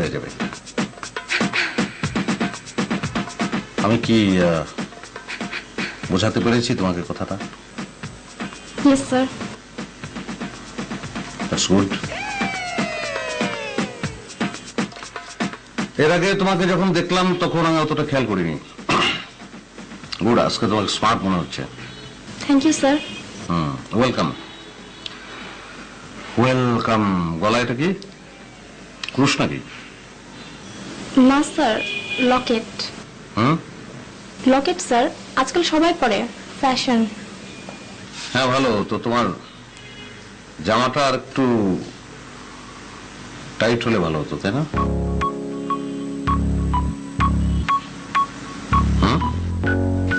হয়ে যাবে। আমি কি বোঝাতে পেরেছি তোমাকে কথাটা? Yes, sir. That's good. এর আগে তোমাকে যখন দেখলাম তখন আমি অতটা খেয়াল করিনি। গুড, আজকে তোমাকে স্মার্ট মনে হচ্ছে। Thank you, sir. Welcome welcome. গলা এটা কি, ক্রুশ নাকি? না স্যার, লকেট। লকেট স্যার, আজকাল সবাই পরে, ফ্যাশন। হ্যাঁ ভালো তো। তোমার জামাটা আর একটু টাইট হলে ভালো হতো, তাই না?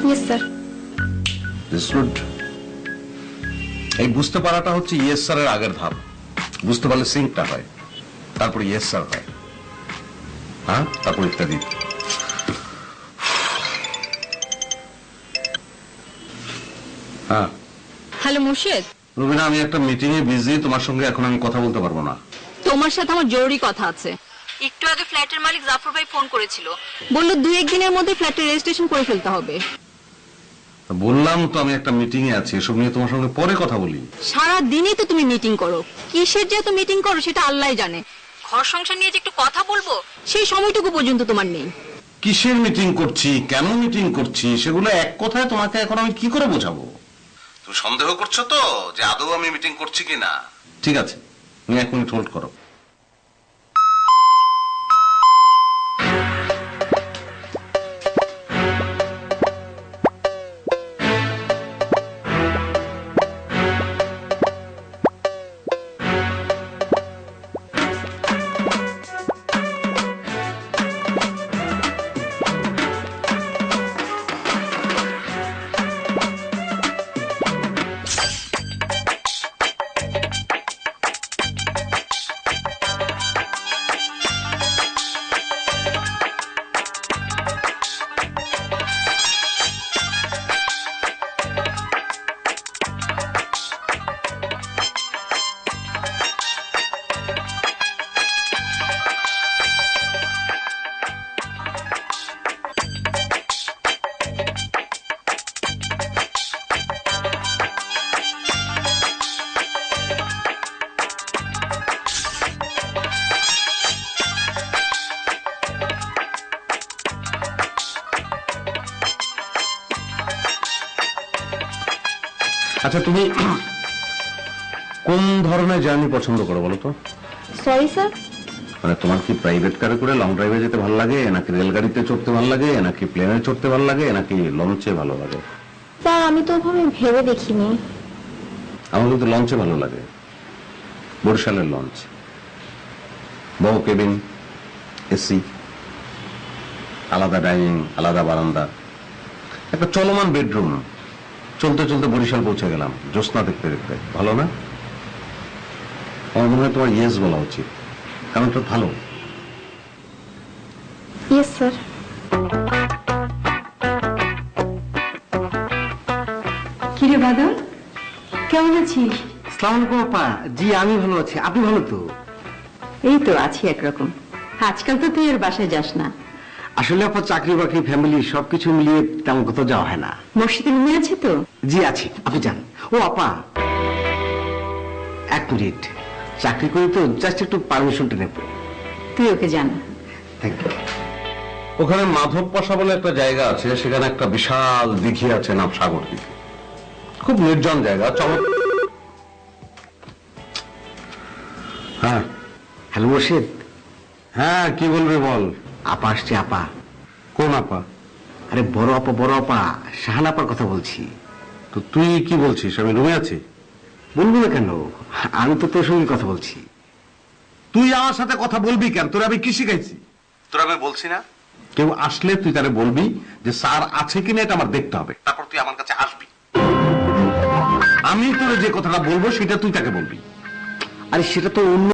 Yes sir. This good. এই বুঝতে পারাটা হচ্ছে ইয়েস স্যারের আগের ধাপ। বুঝতে পারলে সিঙ্কটা হয়, তারপরে ইয়েস স্যার হয়, হ্যাঁ, তারপর ইত্যাদি। হ্যাঁ হ্যালো মুর্শেদ, রুবিনা, আমি একটা মিটিং এ বিজি, তোমার সঙ্গে এখন আমি কথা বলতে পারবো না। তোমার সাথে আমার জরুরি কথা আছে। একটু আগে ফ্ল্যাটের মালিক জাফর ভাই ফোন করেছিল, বলল 2-1 দিনের মধ্যে ফ্ল্যাটের রেজিস্ট্রেশন করে ফেলতে হবে। বললাম তো আমি একটা মিটিং এ আছি, এসব নিয়ে তোমার সঙ্গে পরে কথা বলি। সারা দিনই তো তুমি মিটিং করো, কিসের যে এত মিটিং করো সেটা আল্লাহই জানে। ঘর সংসার নিয়ে যে একটু কথা বলবো সেই সময়টুকু পর্যন্ত তোমার নেই। কিসের মিটিং করছি, কেন মিটিং করছি, সেগুলো এক কথায় তোমাকে এখন আমি কি করে বোঝাবো? তুমি সন্দেহ করছো তো যে আদৌ আমি মিটিং করছি কিনা? ঠিক আছে, তুমি 1 মিনিট হোল্ড করো। আচ্ছা, তুমি কোন ধরনের জার্নি পছন্দ করো বলো তো? Sorry sir. মানে তোমার কি প্রাইভেট কারে করে লং ড্রাইভে যেতে ভালো লাগে, নাকি রেলগাড়িতে চড়তে ভালো লাগে, নাকি প্লেনে চড়তে ভালো লাগে, নাকি লঞ্চে ভালো লাগে? স্যার আমি তো ওভাবে ভেবে দেখিনি। আমার কিন্তু লঞ্চে ভালো লাগে, বরিশালের লঞ্চ। বড় কেবিন, এসি, আলাদা ডাইনিং, আলাদা বারান্দা, একটা চলমান বেডরুম। চলতে চলতে বরিশাল পৌঁছে গেলাম, জ্যোৎস্না দেখতে দেখতে। ভালো না? আমার মনে হয় তোমার ইয়েস বলা উচিত, কারণ তো ভালো। Yes sir. কিরে বাদল, কেমন আছিস? আসসালামু আলাইকুম আপা। জি আমি ভালো আছি, আপনি ভালো তো? এই তো আছি একরকম। আজকাল তো তুই এর বাসায় যাস না। আসলে আপা চাকরি বাকরি ফ্যামিলি সবকিছু মিলিয়ে তেমন কোথাও যাওয়া হয় না। মসজিদে রুমে আছে তো? জি আছি, আপনি যান। ও আপা, 1 মিনিট, চাকরি করি তো, জাস্ট একটু পারমিশনটা নেব। তুই ওকে জানা। Thank you. ওখানে মাধব পাশা বলে একটা জায়গা আছে, সেখানে একটা বিশাল দিঘি আছে, নাম সাগর দিঘি। খুব নির্জন জায়গা, হ্যাঁ হ্যালো মোর্শেদ। হ্যাঁ, কি বলবে বল। আপা আসছে। আপা? কোন আপা? আরে বড় আপা, শাহান আপার কথা বলছি। তো তুই কি বলছিস? আমি রুমে আছি। বলবো না কেন, আমি তো তোর সঙ্গে কথা বলছি। তুই আমার সাথে কথা বলবি কেন? তোর আমি কি শিখাইছি? তোর আমি বলছি না কেউ আসলে তুই তারে বলবি যে স্যার আছে কিনা এটা আমার দেখতে হবে, তারপর তুই আমার কাছে আসবি। আমি তোর যে কথাটা বলবো সেটা তুই তাকে বলবি। আরে সেটা তো অন্য